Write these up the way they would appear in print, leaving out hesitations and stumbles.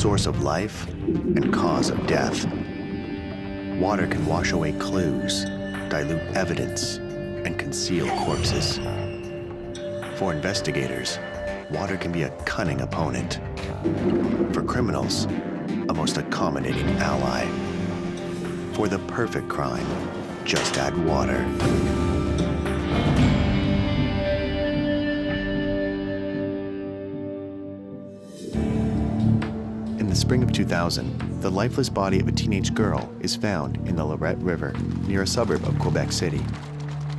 source of life and cause of death. Water can wash away clues, dilute evidence, and conceal corpses. For investigators, water can be a cunning opponent. For criminals, a most accommodating ally. For the perfect crime, just add water. In the spring of 2000, the lifeless body of a teenage girl is found in the Laurette River near a suburb of Quebec City.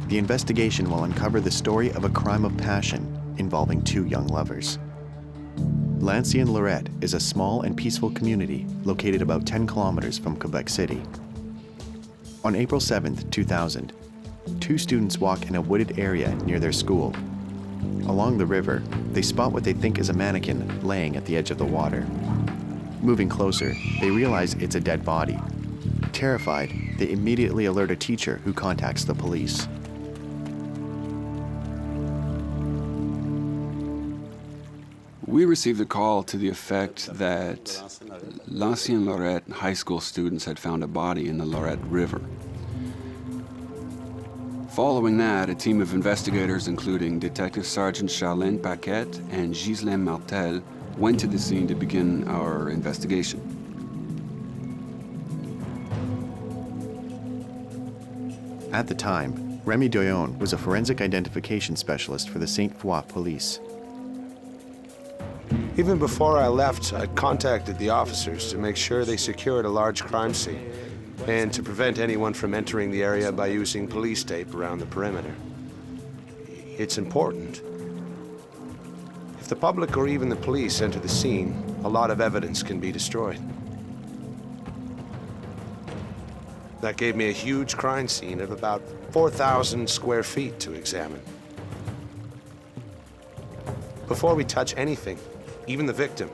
The investigation will uncover the story of a crime of passion involving two young lovers. Laurette is a small and peaceful community located about 10 kilometers from Quebec City. On April 7, 2000, two students walk in a wooded area near their school. Along the river, they spot what they think is a mannequin laying at the edge of the water. Moving closer, they realize it's a dead body. Terrified, they immediately alert a teacher who contacts the police. We received a call to the effect that L'Ancien Laurette high school students had found a body in the Laurette River. Following that, a team of investigators, including Detective Sergeant Charlène Paquette and Ghislaine Martel, went to the scene to begin our investigation. At the time, Remy Doyon was a forensic identification specialist for the Sainte Foy police. Even before I left, I contacted the officers to make sure they secured a large crime scene and to prevent anyone from entering the area by using police tape around the perimeter. It's important. If the public or even the police enter the scene, a lot of evidence can be destroyed. That gave me a huge crime scene of about 4,000 square feet to examine. Before we touch anything, even the victim,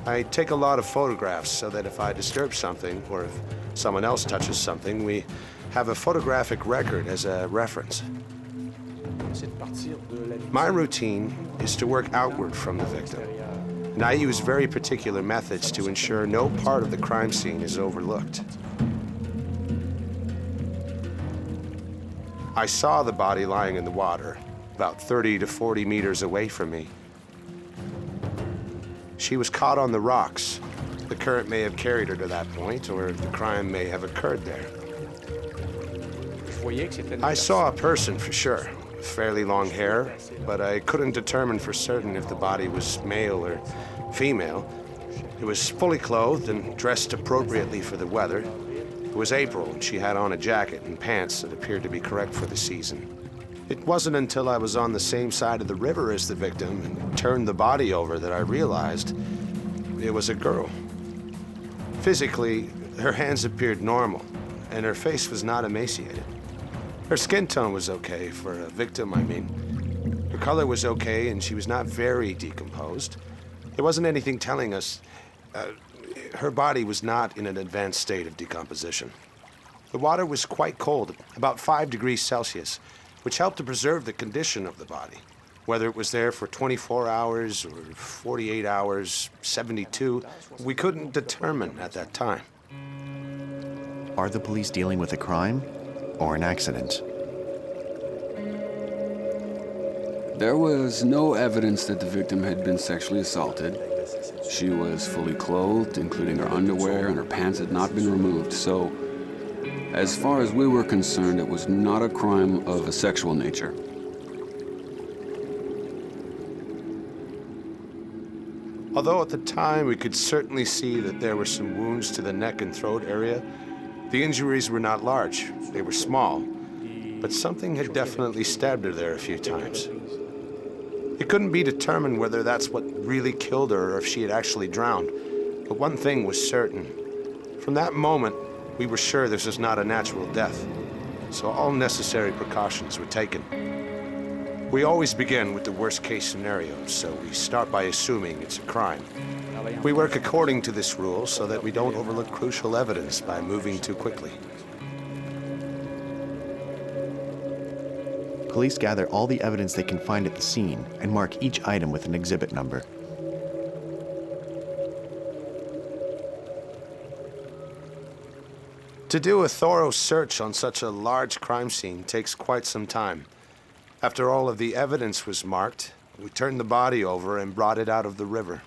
I take a lot of photographs so that if I disturb something or if someone else touches something, we have a photographic record as a reference. My routine is to work outward from the victim, and I use very particular methods to ensure no part of the crime scene is overlooked. I saw the body lying in the water, about 30 to 40 meters away from me. She was caught on the rocks. The current may have carried her to that point, or the crime may have occurred there. I saw a person for sure, with fairly long hair, but I couldn't determine for certain if the body was male or female. It was fully clothed and dressed appropriately for the weather. It was April, and she had on a jacket and pants that appeared to be correct for the season. It wasn't until I was on the same side of the river as the victim and turned the body over that I realized it was a girl. Physically, her hands appeared normal, and her face was not emaciated. Her skin tone was okay for a victim, I mean. Her color was okay, and she was not very decomposed. There wasn't anything telling us her body was not in an advanced state of decomposition. The water was quite cold, about 5 degrees Celsius, which helped to preserve the condition of the body. Whether it was there for 24 hours or 48 hours, 72, we couldn't determine at that time. Are the police dealing with a crime or an accident? There was no evidence that the victim had been sexually assaulted. She was fully clothed, including her underwear, and her pants had not been removed, so as far as we were concerned, it was not a crime of a sexual nature. Although at the time we could certainly see that there were some wounds to the neck and throat area, the injuries were not large. They were small, but something had definitely stabbed her there a few times. It couldn't be determined whether that's what really killed her or if she had actually drowned, but one thing was certain. From that moment, we were sure this was not a natural death, so all necessary precautions were taken. We always begin with the worst-case scenario, so we start by assuming it's a crime. We work according to this rule so that we don't overlook crucial evidence by moving too quickly. Police gather all the evidence they can find at the scene and mark each item with an exhibit number. To do a thorough search on such a large crime scene takes quite some time. After all of the evidence was marked, we turned the body over and brought it out of the river.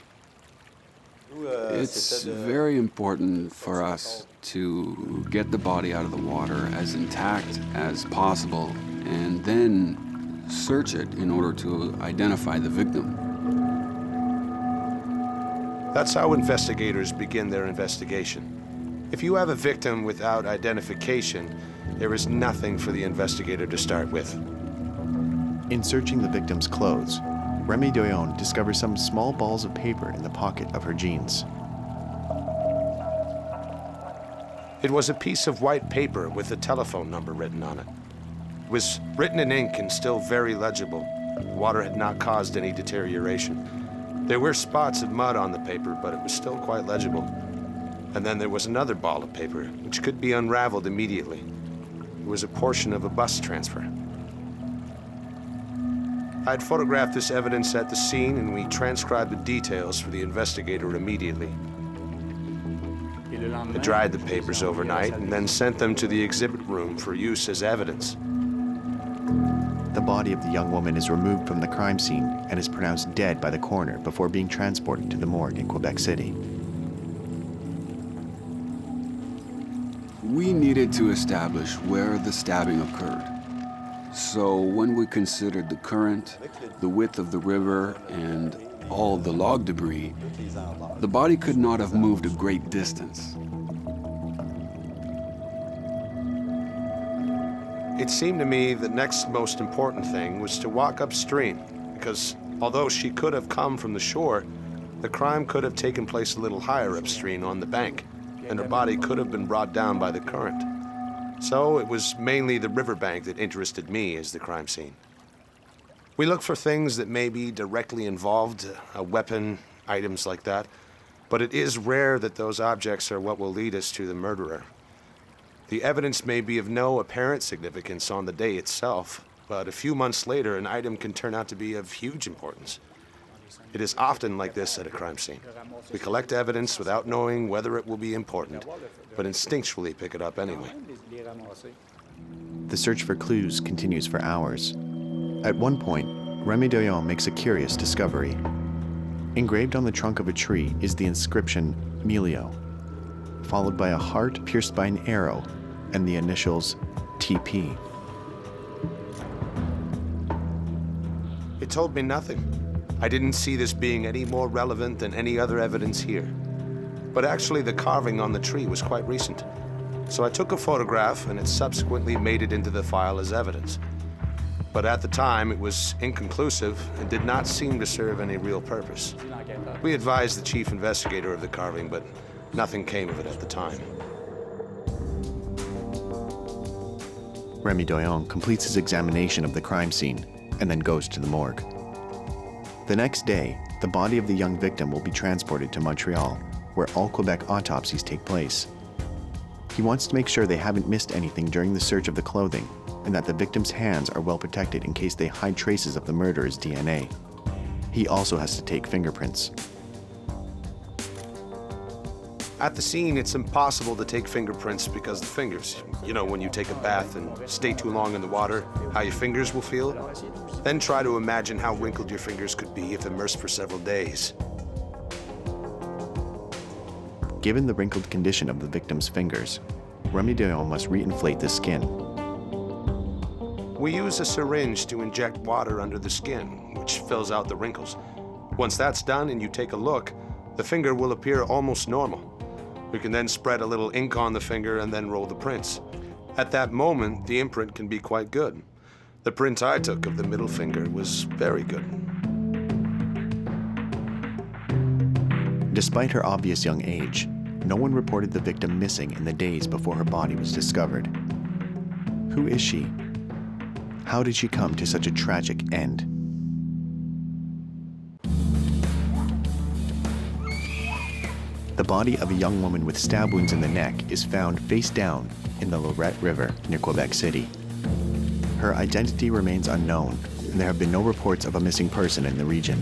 It's very important for us to get the body out of the water as intact as possible and then search it in order to identify the victim. That's how investigators begin their investigation. If you have a victim without identification, there is nothing for the investigator to start with. In searching the victim's clothes, Remy Doyon discovers some small balls of paper in the pocket of her jeans. It was a piece of white paper with a telephone number written on it. It was written in ink and still very legible. Water had not caused any deterioration. There were spots of mud on the paper, but it was still quite legible. And then there was another ball of paper, which could be unraveled immediately. It was a portion of a bus transfer. I'd photographed this evidence at the scene, and we transcribed the details for the investigator immediately. I dried the papers overnight and then sent them to the exhibit room for use as evidence. The body of the young woman is removed from the crime scene and is pronounced dead by the coroner before being transported to the morgue in Quebec City. We needed to establish where the stabbing occurred. So when we considered the current, the width of the river, and all the log debris, the body could not have moved a great distance. It seemed to me the next most important thing was to walk upstream, because although she could have come from the shore, the crime could have taken place a little higher upstream on the bank, and her body could have been brought down by the current. So it was mainly the riverbank that interested me as the crime scene. We look for things that may be directly involved, a weapon, items like that, but it is rare that those objects are what will lead us to the murderer. The evidence may be of no apparent significance on the day itself, but a few months later, an item can turn out to be of huge importance. It is often like this at a crime scene. We collect evidence without knowing whether it will be important, but instinctually pick it up anyway. The search for clues continues for hours. At one point, Remy Doyon makes a curious discovery. Engraved on the trunk of a tree is the inscription Melio, followed by a heart pierced by an arrow and the initials TP. It told me nothing. I didn't see this being any more relevant than any other evidence here. But actually, the carving on the tree was quite recent. So I took a photograph, and it subsequently made it into the file as evidence. But at the time, it was inconclusive and did not seem to serve any real purpose. We advised the chief investigator of the carving, but nothing came of it at the time. Remy Doyon completes his examination of the crime scene and then goes to the morgue. The next day, the body of the young victim will be transported to Montreal, where all Quebec autopsies take place. He wants to make sure they haven't missed anything during the search of the clothing and that the victim's hands are well protected in case they hide traces of the murderer's DNA. He also has to take fingerprints. At the scene, it's impossible to take fingerprints because the fingers, you know, when you take a bath and stay too long in the water, how your fingers will feel? Then try to imagine how wrinkled your fingers could be if immersed for several days. Given the wrinkled condition of the victim's fingers, Remy Doyon must reinflate the skin. We use a syringe to inject water under the skin, which fills out the wrinkles. Once that's done and you take a look, the finger will appear almost normal. We can then spread a little ink on the finger and then roll the prints. At that moment, the imprint can be quite good. The print I took of the middle finger was very good. Despite her obvious young age, no one reported the victim missing in the days before her body was discovered. Who is she? How did she come to such a tragic end? The body of a young woman with stab wounds in the neck is found face down in the Laurette River near Quebec City. Her identity remains unknown, and there have been no reports of a missing person in the region.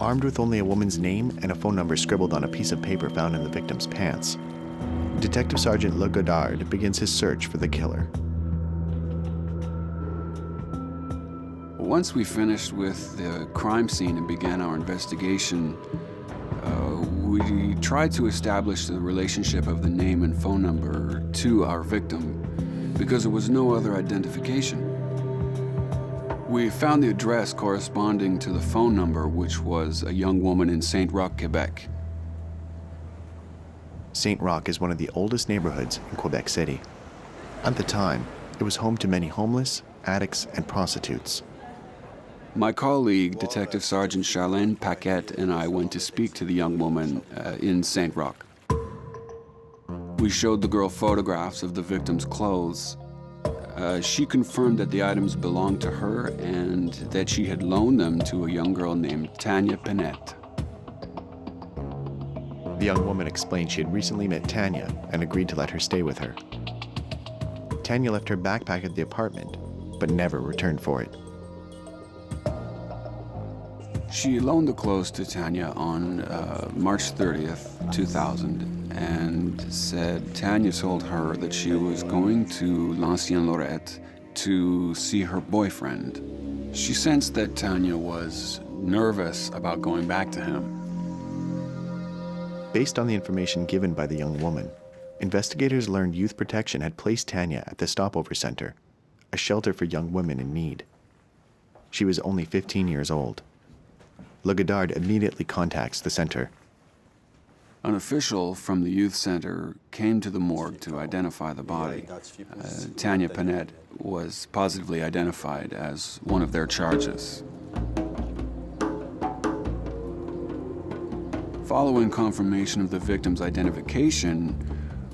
Armed with only a woman's name and a phone number scribbled on a piece of paper found in the victim's pants, Detective Sergeant Le Godard begins his search for the killer. Once we finished with the crime scene and began our investigation, we tried to establish the relationship of the name and phone number to our victim because there was no other identification. We found the address corresponding to the phone number, which was a young woman in Saint Roch, Quebec. Saint Roch is one of the oldest neighborhoods in Quebec City. At the time, it was home to many homeless, addicts, and prostitutes. My colleague, Detective Sergeant Charlene Paquette, and I went to speak to the young woman in Saint Roch. We showed the girl photographs of the victim's clothes. She confirmed that the items belonged to her and that she had loaned them to a young girl named Tanya Pinette. The young woman explained she had recently met Tanya and agreed to let her stay with her. Tanya left her backpack at the apartment, but never returned for it. She loaned the clothes to Tanya on March 30th, 2000, and said Tanya told her that she was going to l'Ancienne Laurette to see her boyfriend. She sensed that Tanya was nervous about going back to him. Based on the information given by the young woman, investigators learned Youth Protection had placed Tanya at the Stopover Center, a shelter for young women in need. She was only 15 years old. Le Godard immediately contacts the center. An official from the youth center came to the morgue to identify the body. Tanya Pinette was positively identified as one of their charges. Following confirmation of the victim's identification,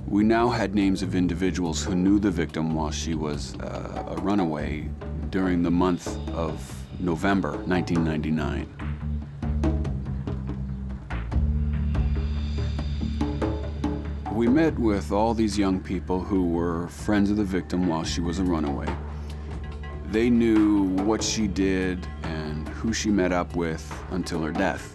we now had names of individuals who knew the victim while she was a runaway during the month of November 1999. We met with all these young people who were friends of the victim while she was a runaway. They knew what she did and who she met up with until her death.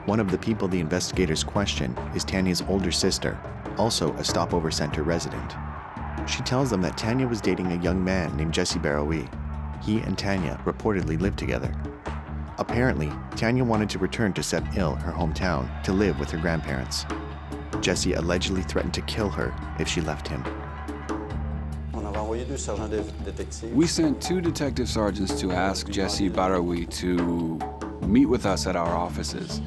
One of the people the investigators question is Tanya's older sister, also a Stopover Center resident. She tells them that Tanya was dating a young man named Jesse Baroui. He and Tanya reportedly lived together. Apparently, Tanya wanted to return to Sept-Îles, her hometown, to live with her grandparents. Jesse allegedly threatened to kill her if she left him. We sent 2 detective sergeants to ask Jesse Baroui to meet with us at our offices.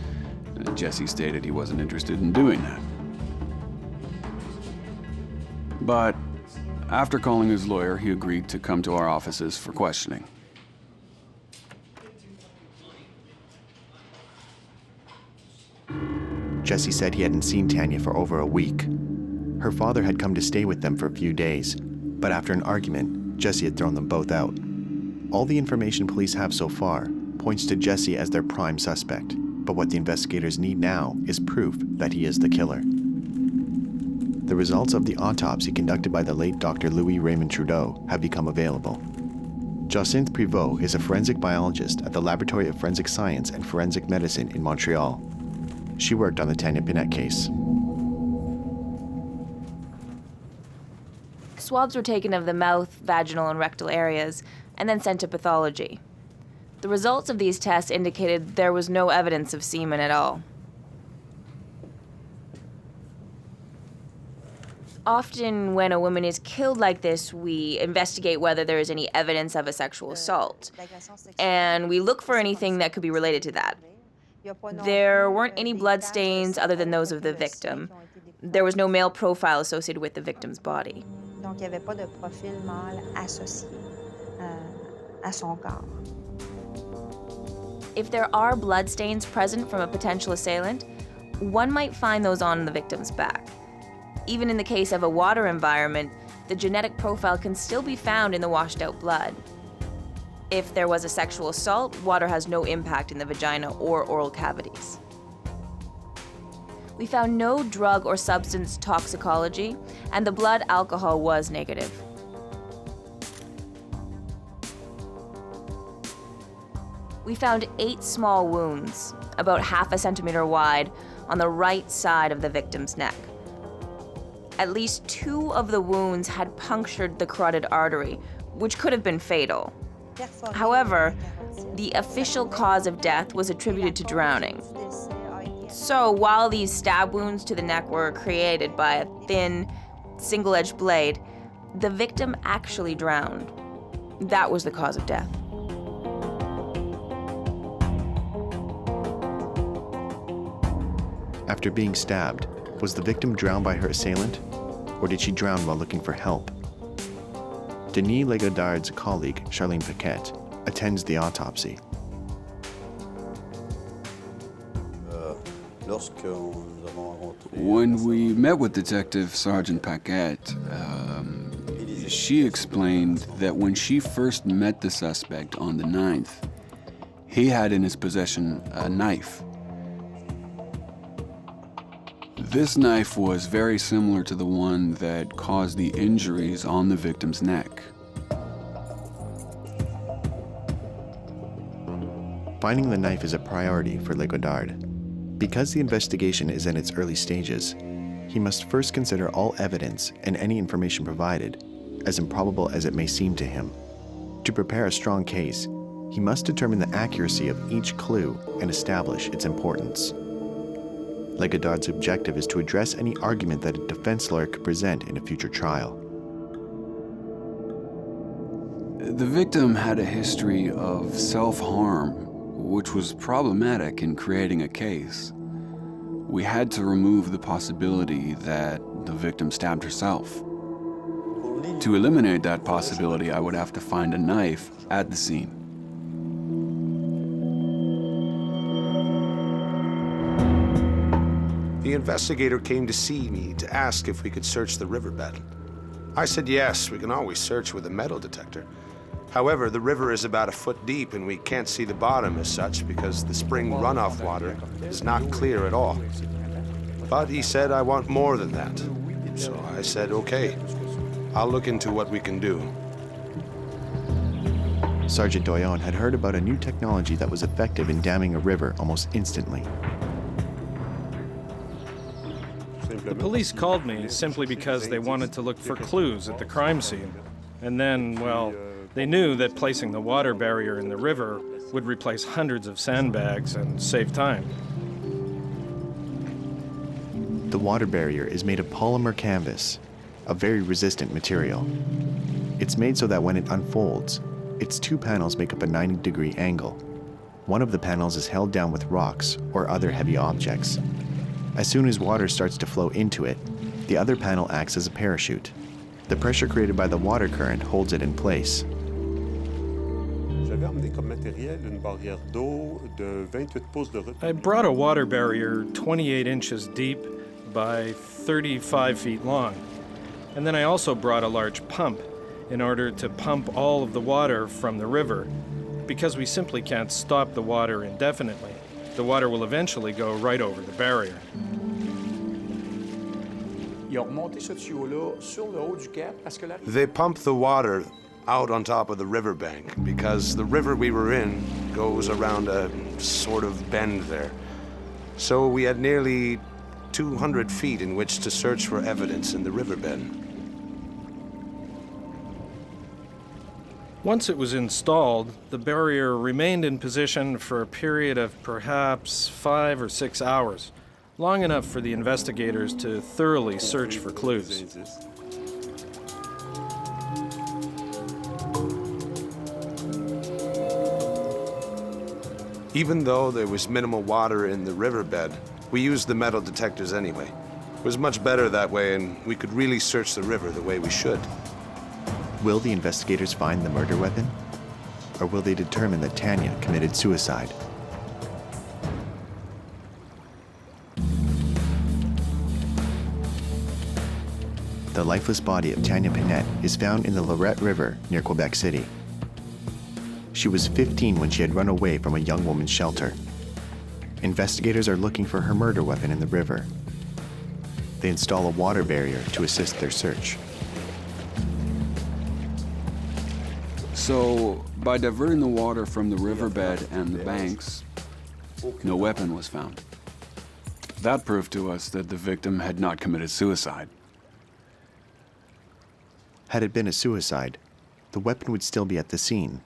Jesse stated he wasn't interested in doing that. But after calling his lawyer, he agreed to come to our offices for questioning. Jesse said he hadn't seen Tanya for over a week. Her father had come to stay with them for a few days, but after an argument, Jesse had thrown them both out. All the information police have so far points to Jesse as their prime suspect, but what the investigators need now is proof that he is the killer. The results of the autopsy conducted by the late Dr. Louis Raymond Trudeau have become available. Jacinthe Prévost is a forensic biologist at the Laboratory of Forensic Science and Forensic Medicine in Montreal. She worked on the Tanya Pinette case. Swabs were taken of the mouth, vaginal, and rectal areas, and then sent to pathology. The results of these tests indicated there was no evidence of semen at all. Often when a woman is killed like this, we investigate whether there is any evidence of a sexual assault, and we look for anything that could be related to that. There weren't any blood stains other than those of the victim. There was no male profile associated with the victim's body. Donc, il n'y avait pas de profil mâle associé à son corps. If there are blood stains present from a potential assailant, one might find those on the victim's back. Even in the case of a water environment, the genetic profile can still be found in the washed out blood. If there was a sexual assault, water has no impact in the vagina or oral cavities. We found no drug or substance toxicology, and the blood alcohol was negative. We found 8 small wounds, about half a centimeter wide, on the right side of the victim's neck. At least 2 of the wounds had punctured the carotid artery, which could have been fatal. However, the official cause of death was attributed to drowning. So while these stab wounds to the neck were created by a thin, single-edged blade, the victim actually drowned. That was the cause of death. After being stabbed, was the victim drowned by her assailant, or did she drown while looking for help? Denis Legodard's colleague, Charlene Paquette, attends the autopsy. When we met with Detective Sergeant Paquette, she explained that when she first met the suspect on the 9th, he had in his possession a knife. This knife was very similar to the one that caused the injuries on the victim's neck. Finding the knife is a priority for Legodard. Because the investigation is in its early stages, he must first consider all evidence and any information provided, as improbable as it may seem to him. To prepare a strong case, he must determine the accuracy of each clue and establish its importance. Legodard's objective is to address any argument that a defense lawyer could present in a future trial. The victim had a history of self-harm, which was problematic in creating a case. We had to remove the possibility that the victim stabbed herself. To eliminate that possibility, I would have to find a knife at the scene. The investigator came to see me to ask if we could search the riverbed. I said yes, we can always search with a metal detector. However, the river is about 1 foot deep and we can't see the bottom as such because the spring runoff water is not clear at all. But he said I want more than that. So I said, okay, I'll look into what we can do. Sergeant Doyon had heard about a new technology that was effective in damming a river almost instantly. The police called me simply because they wanted to look for clues at the crime scene. And then, well, they knew that placing the water barrier in the river would replace hundreds of sandbags and save time. The water barrier is made of polymer canvas, a very resistant material. It's made so that when it unfolds, its 2 panels make up a 90-degree angle. One of the panels is held down with rocks or other heavy objects. As soon as water starts to flow into it, the other panel acts as a parachute. The pressure created by the water current holds it in place. I brought a water barrier 28 inches deep by 35 feet long. And then I also brought a large pump in order to pump all of the water from the river, because we simply can't stop the water indefinitely. The water will eventually go right over the barrier. They pumped the water out on top of the riverbank because the river we were in goes around a sort of bend there. So we had nearly 200 feet in which to search for evidence in the riverbed. Once it was installed, the barrier remained in position for a period of perhaps 5 or 6 hours, long enough for the investigators to thoroughly search for clues. Even though there was minimal water in the riverbed, we used the metal detectors anyway. It was much better that way, and we could really search the river the way we should. Will the investigators find the murder weapon? Or will they determine that Tanya committed suicide? The lifeless body of Tanya Pinette is found in the Laurette River near Quebec City. She was 15 when she had run away from a young woman's shelter. Investigators are looking for her murder weapon in the river. They install a water barrier to assist their search. So, By diverting the water from the riverbed and the banks, no weapon was found. That proved to us that the victim had not committed suicide. Had it been a suicide, the weapon would still be at the scene.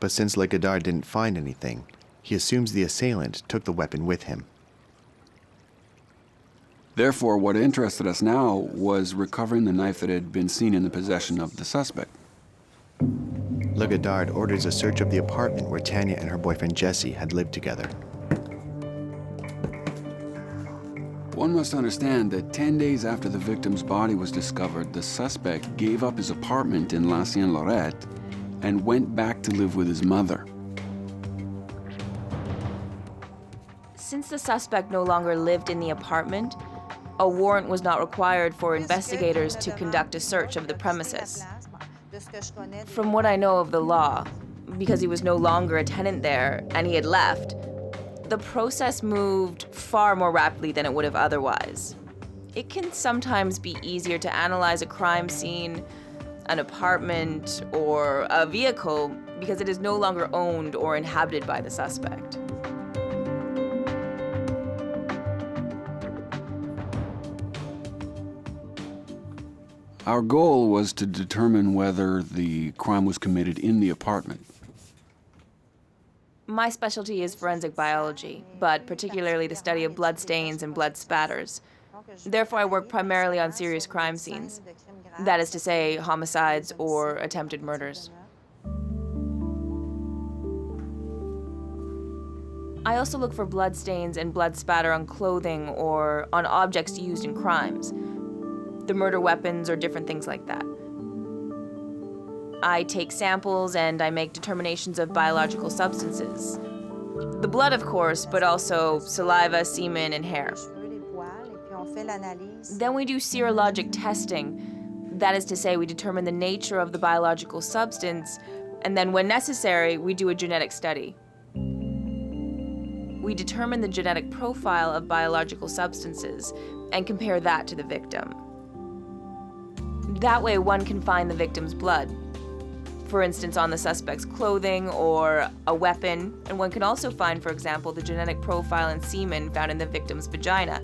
But since Le Godard didn't find anything, he assumes the assailant took the weapon with him. Therefore, what interested us now was recovering the knife that had been seen in the possession of the suspect. Le Godard orders a search of the apartment where Tanya and her boyfriend Jesse had lived together. One must understand that 10 days after the victim's body was discovered, the suspect gave up his apartment in L'Ancienne-Laurette and went back to live with his mother. Since the suspect no longer lived in the apartment, a warrant was not required for investigators to conduct a search of the premises. From what I know of the law, because he was no longer a tenant there and he had left, the process moved far more rapidly than it would have otherwise. It can sometimes be easier to analyze a crime scene, an apartment, or a vehicle because it is no longer owned or inhabited by the suspect. Our goal was to determine whether the crime was committed in the apartment. My specialty is forensic biology, but particularly the study of blood stains and blood spatters. Therefore, I work primarily on serious crime scenes. That is to say, homicides or attempted murders. I also look for blood stains and blood spatter on clothing or on objects used in crimes. The murder weapons or different things like that. I take samples and I make determinations of biological substances. The blood, of course, but also saliva, semen, and hair. Then we do serologic testing. That is to say, we determine the nature of the biological substance, and then when necessary, we do a genetic study. We determine the genetic profile of biological substances and compare that to the victim. That way, one can find the victim's blood, for instance, on the suspect's clothing or a weapon, and one can also find, for example, the genetic profile in semen found in the victim's vagina,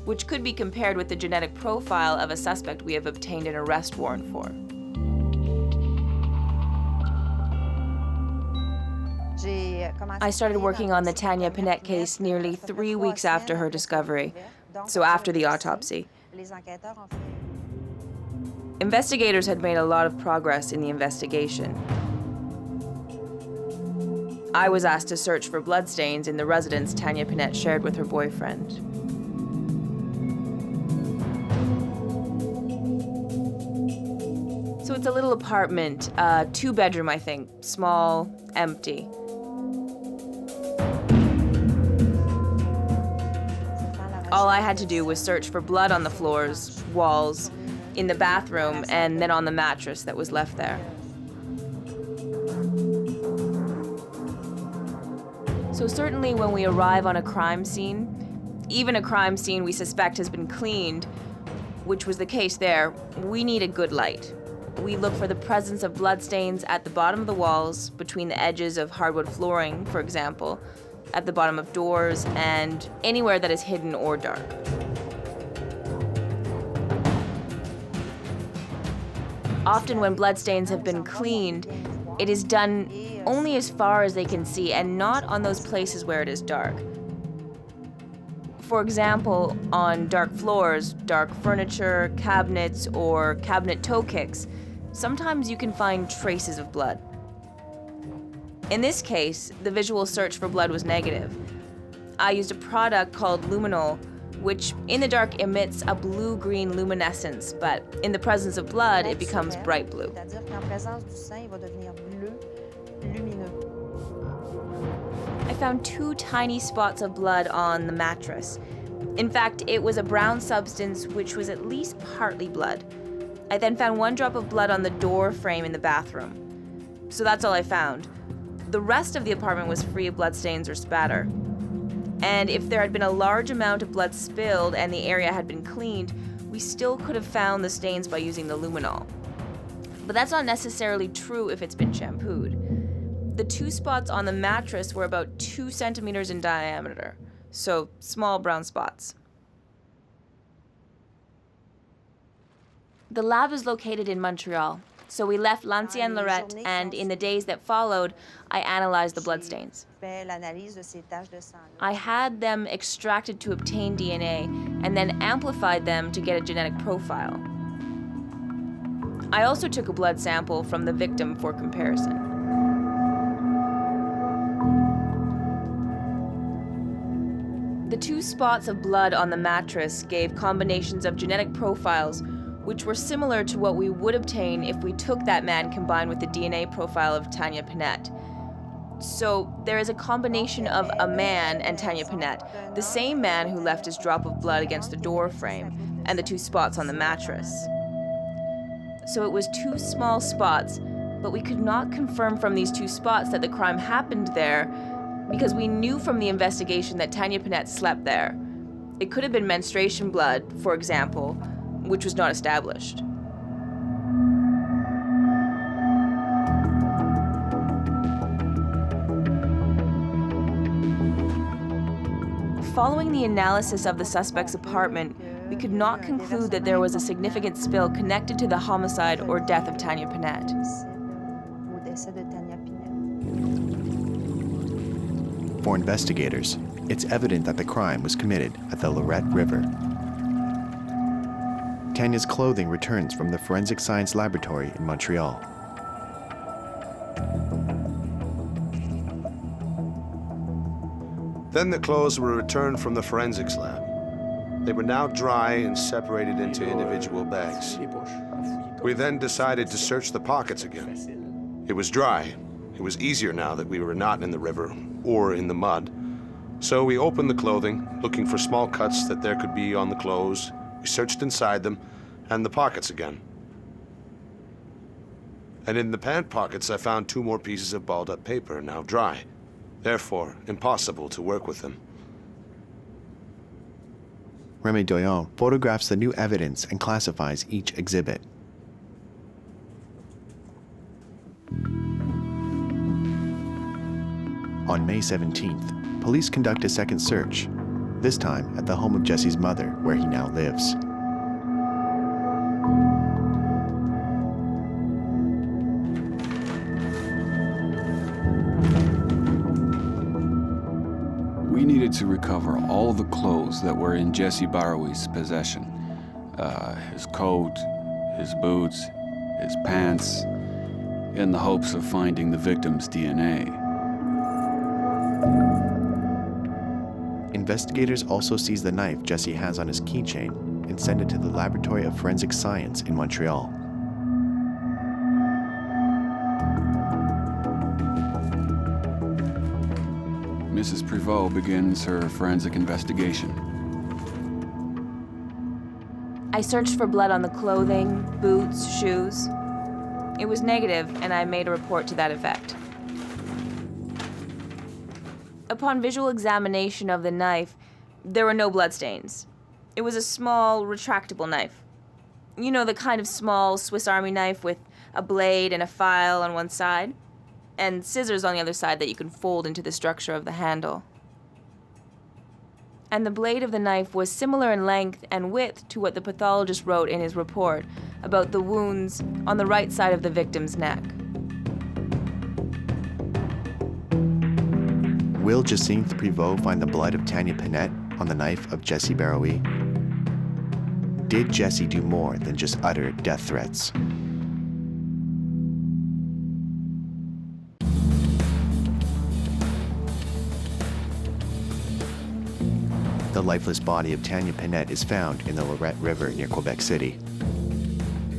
which could be compared with the genetic profile of a suspect we have obtained an arrest warrant for. I started working on the Tanya Pinette case nearly 3 weeks after her discovery, so after the autopsy. Investigators had made a lot of progress in the investigation. I was asked to search for bloodstains in the residence Tanya Pinette shared with her boyfriend. So it's a little apartment, 2-bedroom, I think, small, empty. All I had to do was search for blood on the floors, walls, in the bathroom, and then on the mattress that was left there. So certainly when we arrive on a crime scene, even a crime scene we suspect has been cleaned, which was the case there, we need a good light. We look for the presence of bloodstains at the bottom of the walls, between the edges of hardwood flooring, for example, at the bottom of doors, and anywhere that is hidden or dark. Often when bloodstains have been cleaned, it is done only as far as they can see and not on those places where it is dark. For example, on dark floors, dark furniture, cabinets, or cabinet toe kicks, sometimes you can find traces of blood. In this case, the visual search for blood was negative. I used a product called luminol, which in the dark emits a blue-green luminescence, but in the presence of blood, it becomes bright blue. I found 2 tiny spots of blood on the mattress. In fact, it was a brown substance which was at least partly blood. I then found 1 drop of blood on the door frame in the bathroom. So that's all I found. The rest of the apartment was free of bloodstains or spatter. And if there had been a large amount of blood spilled and the area had been cleaned, we still could have found the stains by using the luminol. But that's not necessarily true if it's been shampooed. The 2 spots on the mattress were about 2 centimeters in diameter, so small brown spots. The lab is located in Montreal, so we left l'ancienne Laurette, and in the days that followed, I analyzed the bloodstains. I had them extracted to obtain DNA and then amplified them to get a genetic profile. I also took a blood sample from the victim for comparison. The 2 spots of blood on the mattress gave combinations of genetic profiles which were similar to what we would obtain if we took that man combined with the DNA profile of Tanya Panette. So there is a combination of a man and Tanya Panette, the same man who left his drop of blood against the door frame and the 2 spots on the mattress. So it was 2 small spots, but we could not confirm from these 2 spots that the crime happened there because we knew from the investigation that Tanya Panette slept there. It could have been menstruation blood, for example, which was not established. Following the analysis of the suspect's apartment, we could not conclude that there was a significant spill connected to the homicide or death of Tanya Panette. For investigators, it's evident that the crime was committed at the Laurette River. Tanya's clothing returns from the Forensic Science Laboratory in Montreal. Then the clothes were returned from the forensics lab. They were now dry and separated into individual bags. We then decided to search the pockets again. It was dry. It was easier now that we were not in the river or in the mud. So we opened the clothing, looking for small cuts that there could be on the clothes. We searched inside them and the pockets again. And in the pant pockets, I found 2 more pieces of balled up paper, now dry. Therefore, impossible to work with them. Remy Doyon photographs the new evidence and classifies each exhibit. On May 17th, police conduct a second search, this time at the home of Jesse's mother, where he now lives. We needed to recover all the clothes that were in Jesse Barrowie's possession. His coat, his boots, his pants, in the hopes of finding the victim's DNA. Investigators also seize the knife Jesse has on his keychain and send it to the Laboratory of Forensic Science in Montreal. Mrs. Prévost begins her forensic investigation. I searched for blood on the clothing, boots, shoes. It was negative, and I made a report to that effect. Upon visual examination of the knife, there were no bloodstains. It was a small, retractable knife. You know, the kind of small Swiss Army knife with a blade and a file on one side, and scissors on the other side that you can fold into the structure of the handle. And the blade of the knife was similar in length and width to what the pathologist wrote in his report about the wounds on the right side of the victim's neck. Will Jacynthe Prévost find the blood of Tanya Panette on the knife of Jesse Barrowie? Did Jesse do more than just utter death threats? The lifeless body of Tanya Panette is found in the Laurette River near Quebec City.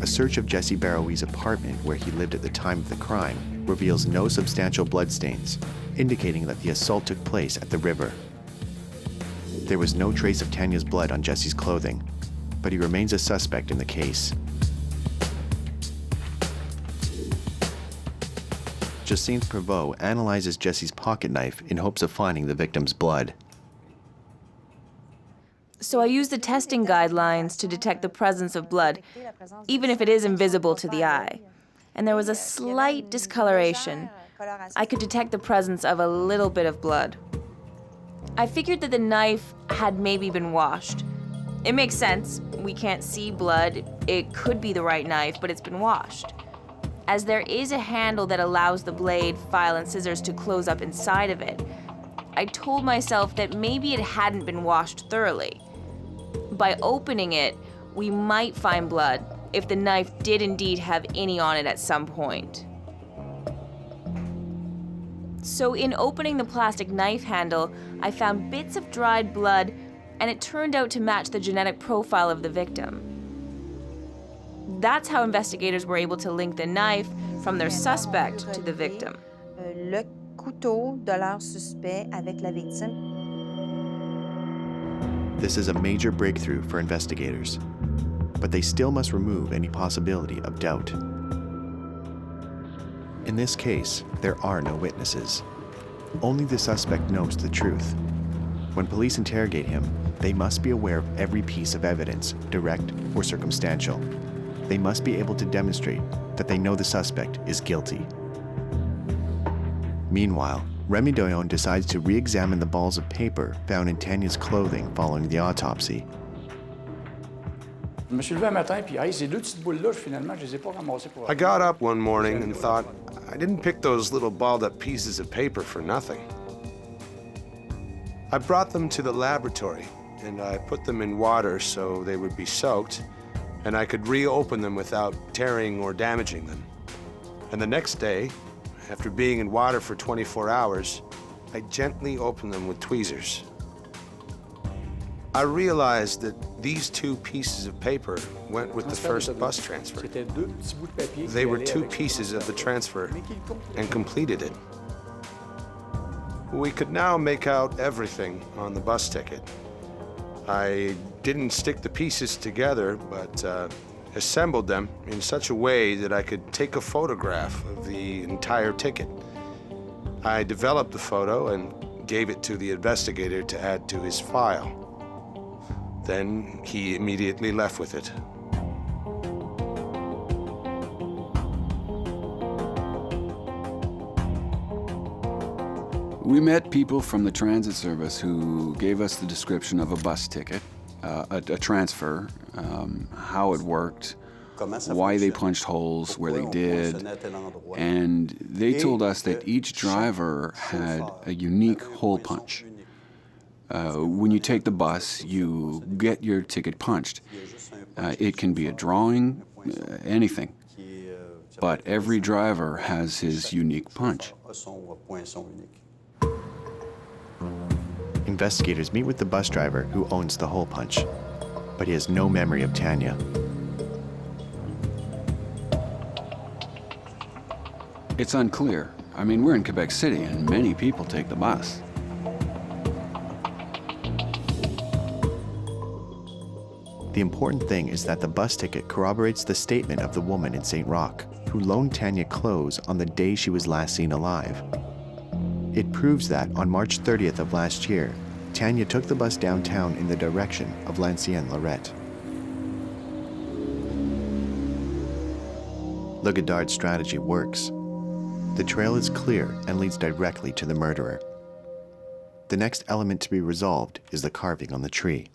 A search of Jesse Barrowie's apartment, where he lived at the time of the crime, reveals no substantial bloodstains, indicating that the assault took place at the river. There was no trace of Tanya's blood on Jesse's clothing, but he remains a suspect in the case. Jacynthe Prévost analyzes Jesse's pocket knife in hopes of finding the victim's blood. So I used the testing guidelines to detect the presence of blood, even if it is invisible to the eye. and there was a slight discoloration. I could detect the presence of a little bit of blood. I figured that the knife had maybe been washed. It makes sense. We can't see blood. It could be the right knife, but it's been washed. As there is a handle that allows the blade, file, and scissors to close up inside of it, I told myself that maybe it hadn't been washed thoroughly. By opening it, we might find blood if the knife did indeed have any on it at some point. So in opening the plastic knife handle, I found bits of dried blood, and it turned out to match the genetic profile of the victim. That's how investigators were able to link the knife from their suspect to the victim. Le couteau de leur suspect avec la victime. This is a major breakthrough for investigators, but they still must remove any possibility of doubt. In this case, there are no witnesses. Only the suspect knows the truth. When police interrogate him, they must be aware of every piece of evidence, direct or circumstantial. They must be able to demonstrate that they know the suspect is guilty. Meanwhile, Remy Doyon decides to re-examine the balls of paper found in Tanya's clothing following the autopsy. I got up one morning and thought, I didn't pick those little balled up pieces of paper for nothing. I brought them to the laboratory and I put them in water so they would be soaked and I could reopen them without tearing or damaging them. And the next day, after being in water for 24 hours, I gently opened them with tweezers. I realized that these two pieces of paper went with the first bus transfer. They were two pieces of the transfer and completed it. We could now make out everything on the bus ticket. I didn't stick the pieces together, but assembled them in such a way that I could take a photograph of the entire ticket. I developed the photo and gave it to the investigator to add to his file. Then he immediately left with it. We met people from the transit service who gave us the description of a bus ticket, a transfer, how it worked, why they punched holes where they did, and they told us that each driver had a unique hole punch. When you take the bus, you get your ticket punched. It can be a drawing, anything, but every driver has his unique punch. Investigators meet with the bus driver who owns the hole punch, but he has no memory of Tanya. It's unclear. I mean, we're in Quebec City and many people take the bus. The important thing is that the bus ticket corroborates the statement of the woman in St. Roch who loaned Tanya clothes on the day she was last seen alive. It proves that on March 30th of last year, Tanya took the bus downtown in the direction of Lancienne Laurette. Le Godard's strategy works. The trail is clear and leads directly to the murderer. The next element to be resolved is the carving on the tree.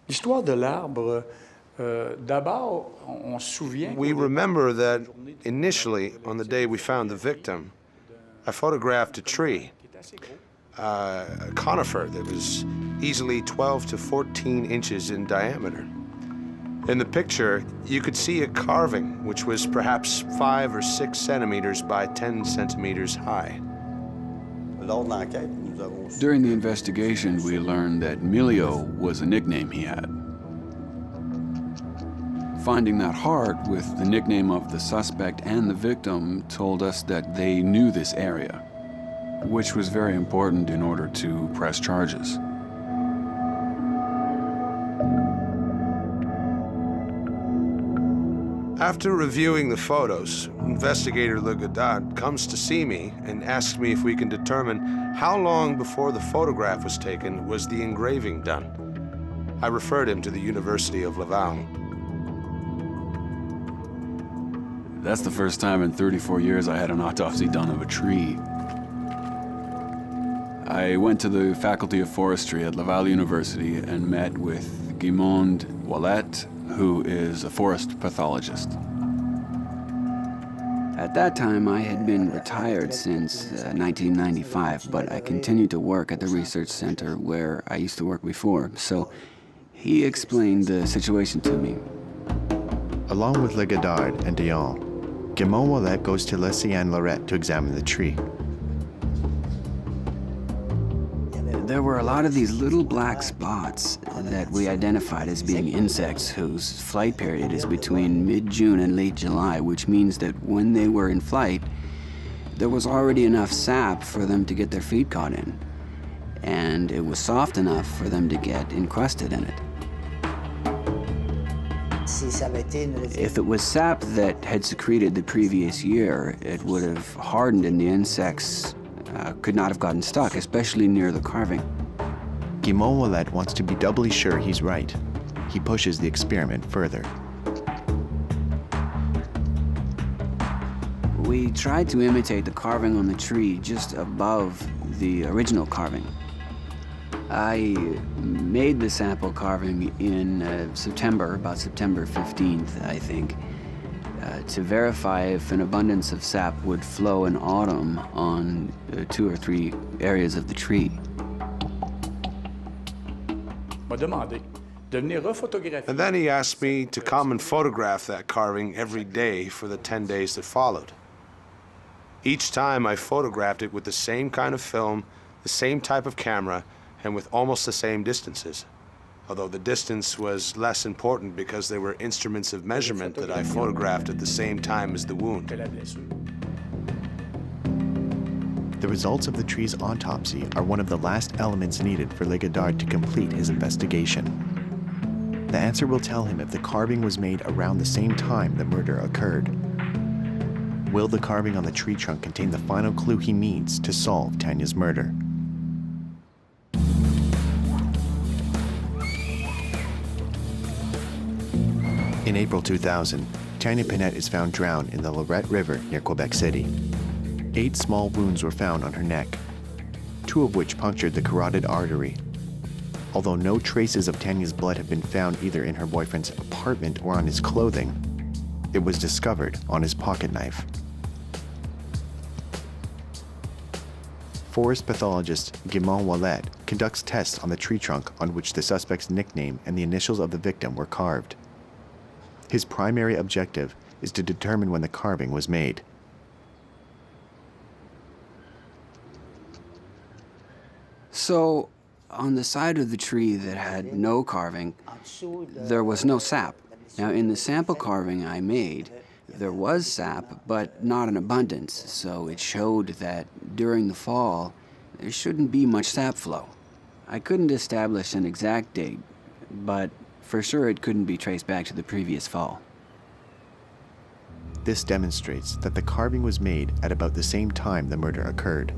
L'histoire de l'arbre, d'abord, on se souvient. We remember that initially, on the day we found the victim, I photographed a tree, a conifer that was easily 12 to 14 inches in diameter. In the picture, you could see a carving, which was perhaps 5 or 6 centimeters by 10 centimeters high. During the investigation, we learned that Milio was a nickname he had. Finding that hard with the nickname of the suspect and the victim told us that they knew this area, which was very important in order to press charges. After reviewing the photos, investigator Le Godard comes to see me and asks me if we can determine how long before the photograph was taken was the engraving done. I referred him to the University of Laval. That's the first time in 34 years I had an autopsy done of a tree. I went to the Faculty of Forestry at Laval University and met with Guimond Ouellette, who is a forest pathologist. At that time, I had been retired since 1995, but I continued to work at the research center where I used to work before, so he explained the situation to me. Along with Le Godard and Dion, Guimond Ouellette goes to Lycéenne Laurette to examine the tree. There were a lot of these little black spots that we identified as being insects whose flight period is between mid-June and late July, which means that when they were in flight, there was already enough sap for them to get their feet caught in, and it was soft enough for them to get encrusted in it. If it was sap that had secreted the previous year, it would have hardened and the insects could not have gotten stuck, especially near the carving. Guimond Ouellette wants to be doubly sure he's right. He pushes the experiment further. We tried to imitate the carving on the tree just above the original carving. I made the sample carving in September, about September 15th, I think, to verify if an abundance of sap would flow in autumn on 2 or 3 areas of the tree. And then he asked me to come and photograph that carving every day for the 10 days that followed. Each time I photographed it with the same kind of film, the same type of camera, and with almost the same distances. Although the distance was less important because they were instruments of measurement that I photographed at the same time as the wound. The results of the tree's autopsy are one of the last elements needed for Le Godard to complete his investigation. The answer will tell him if the carving was made around the same time the murder occurred. Will the carving on the tree trunk contain the final clue he needs to solve Tanya's murder? In April 2000, Tanya Pinette is found drowned in the Laurette River near Quebec City. 8 small wounds were found on her neck, 2 of which punctured the carotid artery. Although no traces of Tanya's blood have been found either in her boyfriend's apartment or on his clothing, it was discovered on his pocket knife. Forest pathologist Guimond Ouellette conducts tests on the tree trunk on which the suspect's nickname and the initials of the victim were carved. His primary objective is to determine when the carving was made. So, on the side of the tree that had no carving, there was no sap. Now, in the sample carving I made, there was sap, but not in abundance, so it showed that during the fall, there shouldn't be much sap flow. I couldn't establish an exact date, but for sure it couldn't be traced back to the previous fall. This demonstrates that the carving was made at about the same time the murder occurred.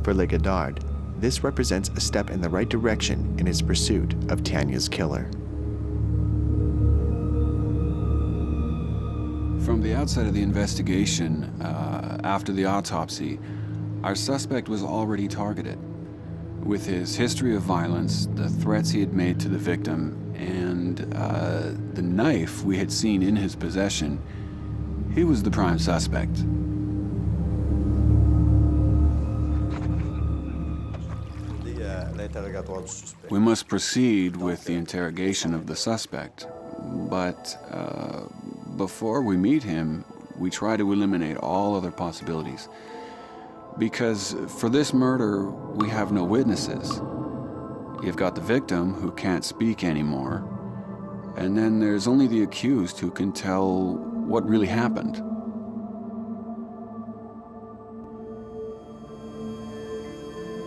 For Le Godard, this represents a step in the right direction in his pursuit of Tanya's killer. From the outset of the investigation, after the autopsy, our suspect was already targeted. With his history of violence, the threats he had made to the victim, and the knife we had seen in his possession, he was the prime suspect. We must proceed with the interrogation of the suspect, but before we meet him, we try to eliminate all other possibilities. Because for this murder, we have no witnesses. You've got the victim who can't speak anymore, and then there's only the accused who can tell what really happened.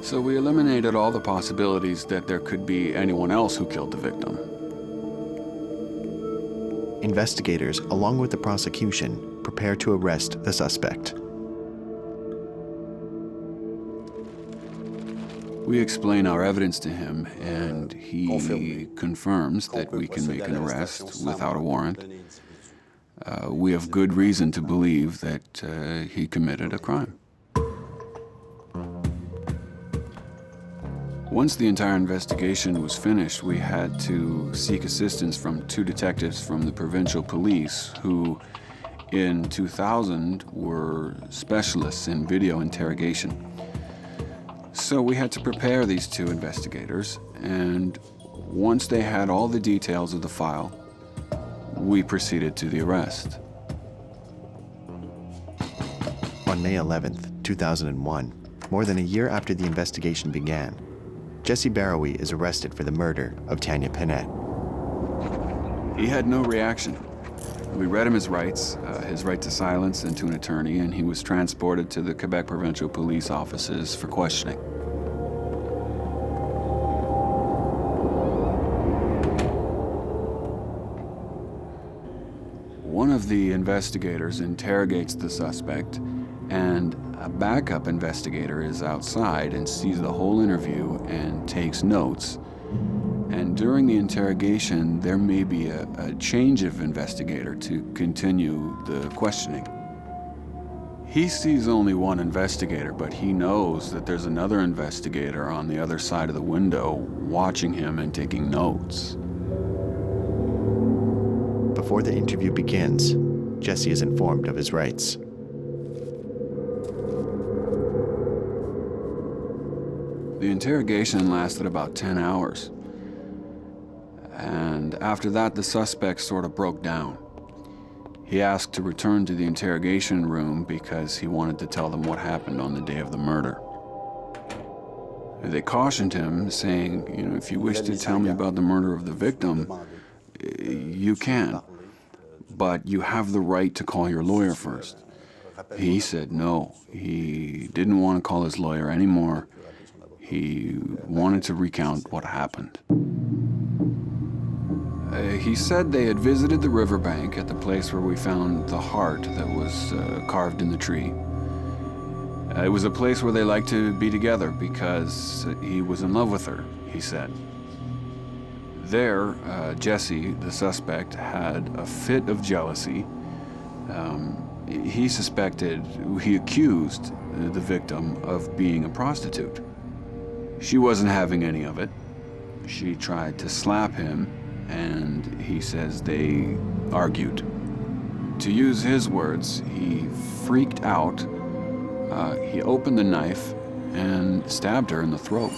So we eliminated all the possibilities that there could be anyone else who killed the victim. Investigators, along with the prosecution, prepare to arrest the suspect. We explain our evidence to him, and he confirms that we can make an arrest without a warrant. we have good reason to believe that he committed a crime. Once the entire investigation was finished, we had to seek assistance from 2 detectives from the provincial police who, in 2000, were specialists in video interrogation. So we had to prepare these 2 investigators, and once they had all the details of the file, we proceeded to the arrest. On May 11th, 2001, more than a year after the investigation began, Jesse Barrowy is arrested for the murder of Tanya Pinette. He had no reaction. We read him his right to silence and to an attorney, and he was transported to the Quebec Provincial Police offices for questioning. One of the investigators interrogates the suspect, and a backup investigator is outside and sees the whole interview and takes notes. And during the interrogation, there may be a change of investigator to continue the questioning. He sees only one investigator, but he knows that there's another investigator on the other side of the window watching him and taking notes. Before the interview begins, Jesse is informed of his rights. The interrogation lasted about 10 hours. And after that, the suspect sort of broke down. He asked to return to the interrogation room because he wanted to tell them what happened on the day of the murder. They cautioned him, saying, if you wish to tell me about the murder of the victim, you can, but you have the right to call your lawyer first. He said no. He didn't want to call his lawyer anymore. He wanted to recount what happened. He said they had visited the riverbank at the place where we found the heart that was carved in the tree. It was a place where they liked to be together because he was in love with her, he said. There, Jesse, the suspect, had a fit of jealousy. He accused the victim of being a prostitute. She wasn't having any of it. She tried to slap him, and he says they argued. To use his words, he freaked out. He opened the knife and stabbed her in the throat.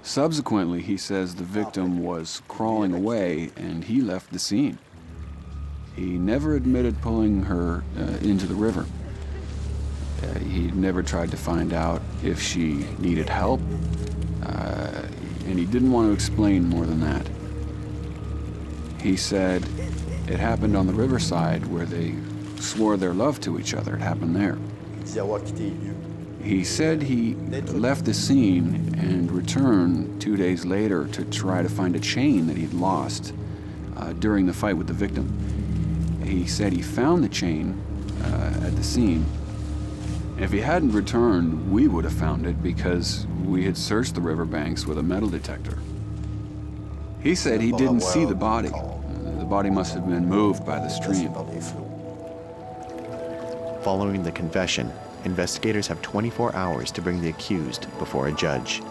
Subsequently, he says the victim was crawling away and he left the scene. He never admitted pulling her into the river. He never tried to find out if she needed help, and he didn't want to explain more than that. He said it happened on the riverside where they swore their love to each other. It happened there. He said he left the scene and returned 2 days later to try to find a chain that he'd lost during the fight with the victim. He said he found the chain at the scene. If he hadn't returned, we would have found it because we had searched the riverbanks with a metal detector. He said he didn't see the body. The body must have been moved by the stream. Following the confession, investigators have 24 hours to bring the accused before a judge.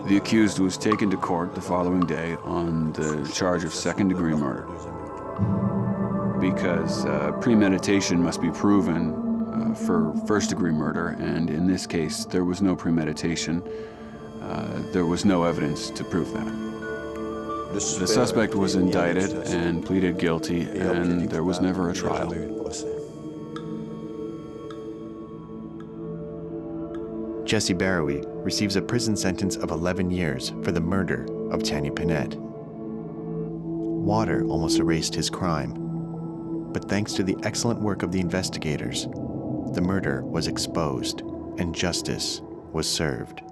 The accused was taken to court the following day on the charge of second-degree murder. Because premeditation must be proven for first-degree murder, and in this case, there was no premeditation. There was no evidence to prove that. The suspect was indicted and pleaded guilty, and there was never a trial. Jesse Barrowy receives a prison sentence of 11 years for the murder of Tanya Pinette. Water almost erased his crime, but thanks to the excellent work of the investigators, the murder was exposed and justice was served.